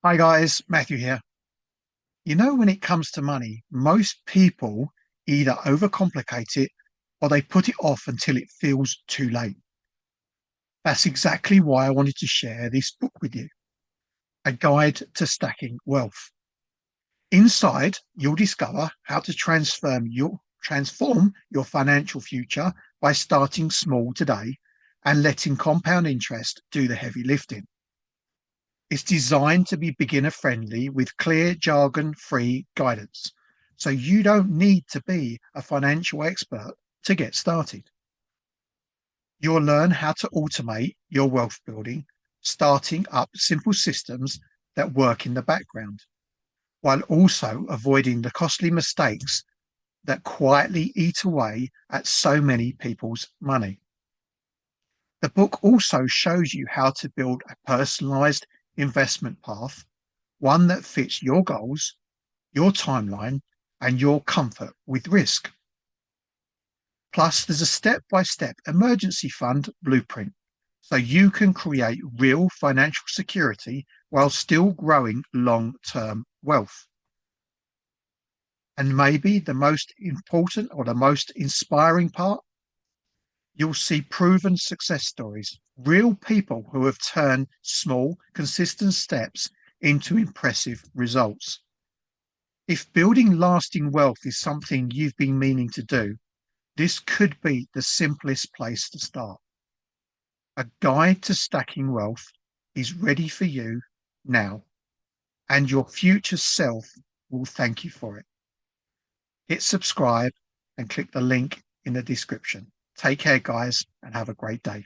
Hi guys, Matthew here. When it comes to money, most people either overcomplicate it or they put it off until it feels too late. That's exactly why I wanted to share this book with you, A Guide to Stacking Wealth. Inside, you'll discover how to transform your financial future by starting small today and letting compound interest do the heavy lifting. It's designed to be beginner friendly with clear jargon free guidance. So you don't need to be a financial expert to get started. You'll learn how to automate your wealth building, starting up simple systems that work in the background, while also avoiding the costly mistakes that quietly eat away at so many people's money. The book also shows you how to build a personalized investment path, one that fits your goals, your timeline, and your comfort with risk. Plus, there's a step-by-step emergency fund blueprint so you can create real financial security while still growing long-term wealth. And maybe the most important or the most inspiring part, you'll see proven success stories, real people who have turned small, consistent steps into impressive results. If building lasting wealth is something you've been meaning to do, this could be the simplest place to start. A guide to stacking wealth is ready for you now, and your future self will thank you for it. Hit subscribe and click the link in the description. Take care, guys, and have a great day.